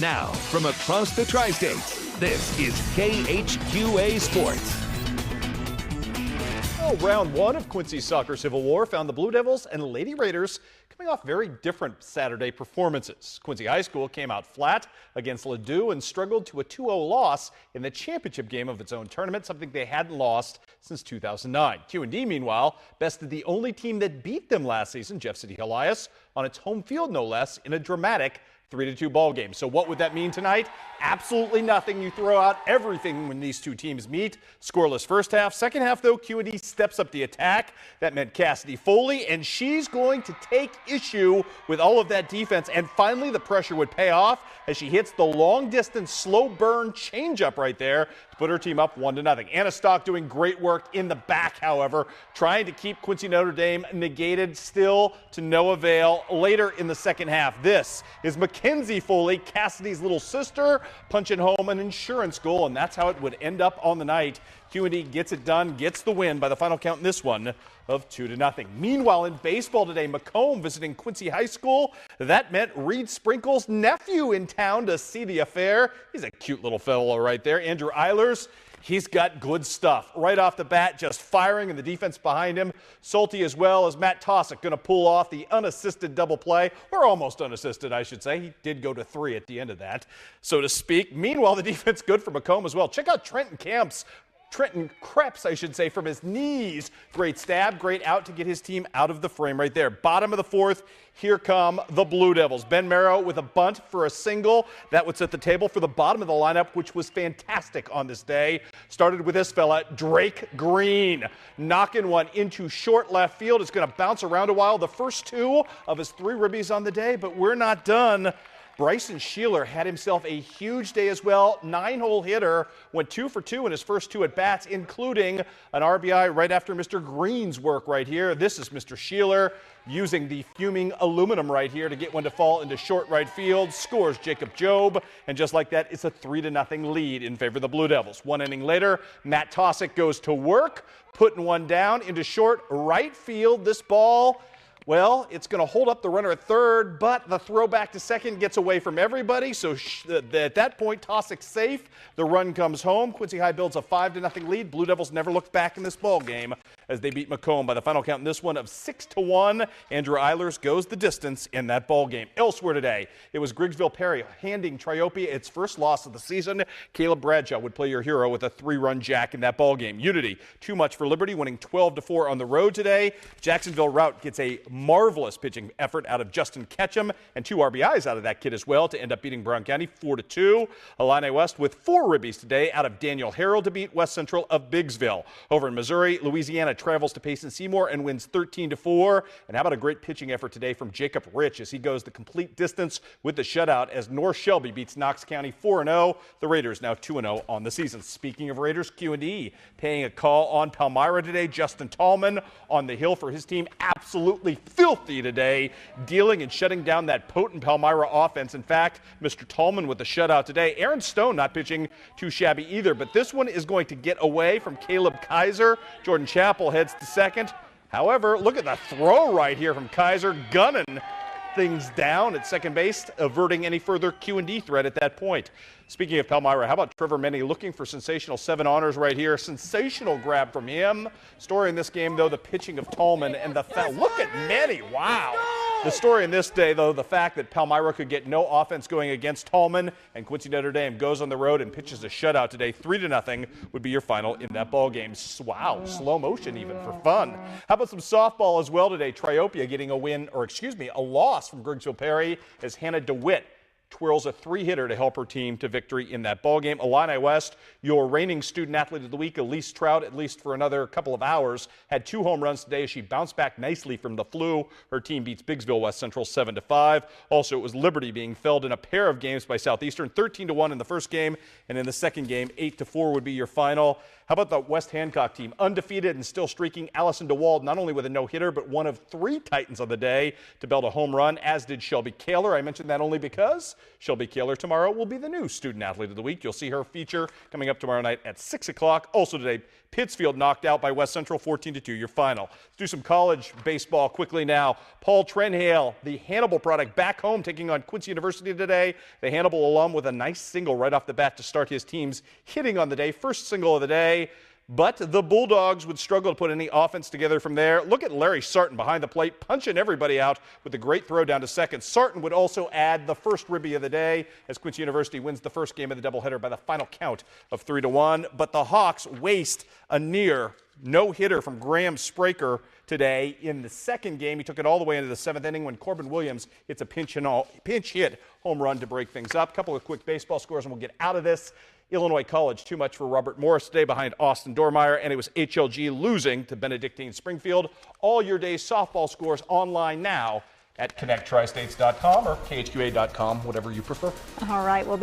Now, from across the tri-states, this is KHQA Sports. Well, round one of Quincy's soccer civil war found the Blue Devils and Lady Raiders coming off very different Saturday performances. Quincy High School came out flat against Ladue and struggled to a 2-0 loss in the championship game of its own tournament, something they hadn't lost since 2009. Q&D, meanwhile, bested the only team that beat them last season, Jeff City Elias, on its home field no less, in a dramatic 3-2 ball game. So what would that mean tonight? Absolutely nothing. You throw out everything when these two teams meet. Scoreless first half. Second half, though, Q&D steps up the attack. That meant Cassidy Foley, and she's going to take issue with all of that defense. And finally, the pressure would pay off as she hits the long-distance, slow-burn changeup right there to put her team up 1-0. Anna Stock doing great work in the back, however, trying to keep Quincy Notre Dame negated, still to no avail. Later in the second half, this is Mackenzie Foley, Cassidy's little sister, punching home an insurance goal, and that's how it would end up on the night. Q&D gets it done, gets the win by the final count in this one of 2-0. Meanwhile, in baseball today, Macomb visiting Quincy High School. That meant Reed Sprinkle's nephew in town to see the affair. He's a cute little fellow right there. Andrew Eilers. He's got good stuff right off the bat, just firing, and the defense behind him. Salty as well as Matt Tossick going to pull off the unassisted double play, or almost unassisted, I should say. He did go to 3 at the end of that, so to speak. Meanwhile, the defense good for Macomb as well. Check out Trenton Krebs, I should say, from his knees. Great stab, great out to get his team out of the frame right there. Bottom of the fourth, here come the Blue Devils. Ben Merrow with a bunt for a single. That would set the table for the bottom of the lineup, which was fantastic on this day. Started with this fella, Drake Green, knocking one into short left field. It's going to bounce around a while. The first 2 of his 3 ribbies on the day, but we're not done. Bryson Sheeler had himself a huge day as well. 9-hole hitter, went 2 for 2 in his first 2 at-bats, including an RBI right after Mr. Green's work right here. This is Mr. Sheeler using the fuming aluminum right here to get one to fall into short right field. Scores Jacob Jobe, and just like that, it's a 3-0 lead in favor of the Blue Devils. 1 inning later, Matt Tossick goes to work, putting one down into short right field. This ball, well, it's going to hold up the runner at third, but the throw back to second gets away from everybody. So at that point, Tossick's safe. The run comes home. Quincy High builds a 5-0 lead. Blue Devils never looked back in this ball game as they beat Macomb by the final count in this one of 6-1. Andrew Eilers goes the distance in that ball game. Elsewhere today, it was Griggsville Perry handing Triopia its first loss of the season. Caleb Bradshaw would play your hero with a 3-run jack in that ball game. Unity, too much for Liberty, winning 12-4 on the road today. Jacksonville Rout gets a marvelous pitching effort out of Justin Ketchum and 2 RBIs out of that kid as well to end up beating Brown County 4-2. Illini West with 4 ribbies today out of Daniel Harrell to beat West Central of Biggsville. Over in Missouri, Louisiana travels to Payson Seymour and wins 13-4. And how about a great pitching effort today from Jacob Rich as he goes the complete distance with the shutout as North Shelby beats Knox County 4-0. The Raiders now 2-0 on the season. Speaking of Raiders, Q&E paying a call on Palmyra today. Justin Tallman on the hill for his team. Absolutely filthy today, dealing and shutting down that potent Palmyra offense. In fact, Mr. Tallman with the shutout today. Aaron Stone not pitching too shabby either, but this one is going to get away from Caleb Kaiser. Jordan Chappell heads to second. However, look at the throw right here from Kaiser, gunning things down at second base, averting any further Q&D threat at that point. Speaking of Palmyra, how about Trevor Menny looking for sensational 7 honors right here? Sensational grab from him. Story in this game, though, the pitching of Tallman and the look at Menny. Wow. The story in this day, though, the fact that Palmyra could get no offense going against Tallman, and Quincy Notre Dame goes on the road and pitches a shutout today. 3-0 would be your final in that ball game. Wow, slow motion even for fun. How about some softball as well today? Triopia getting a loss from Griggsville Perry as Hannah DeWitt twirls a 3-hitter to help her team to victory in that ballgame. Illini West, your reigning student athlete of the week, Elise Trout, at least for another couple of hours, had 2 home runs today as she bounced back nicely from the flu. Her team beats Biggsville West Central 7-5. Also, it was Liberty being felled in a pair of games by Southeastern, 13-1 in the first game, and in the second game, 8-4 would be your final. How about the West Hancock team? Undefeated and still streaking. Allison DeWald, not only with a no-hitter, but one of 3 Titans on the day to belt a home run, as did Shelby Kaler. I mentioned that only because Shelby Kaler tomorrow will be the new Student Athlete of the Week. You'll see her feature coming up tomorrow night at 6 o'clock. Also today, Pittsfield knocked out by West Central 14-2, your final. Let's do some college baseball quickly now. Paul Trenhale, the Hannibal product, back home taking on Quincy University today. The Hannibal alum with a nice single right off the bat to start his team's hitting on the day. First single of the day. But the Bulldogs would struggle to put any offense together from there. Look at Larry Sarton behind the plate, punching everybody out with a great throw down to second. Sarton would also add the first ribby of the day as Quincy University wins the first game of the doubleheader by the final count of 3-1. But the Hawks waste a near no-hitter from Graham Spraker today in the second game. He took it all the way into the seventh inning when Corbin Williams hits a pinch hit home run to break things up. A couple of quick baseball scores and we'll get out of this. Illinois College, too much for Robert Morris today behind Austin Dormeyer, and it was HLG losing to Benedictine Springfield. All your day's softball scores online now at connecttristates.com or khqa.com, whatever you prefer. All right, we'll be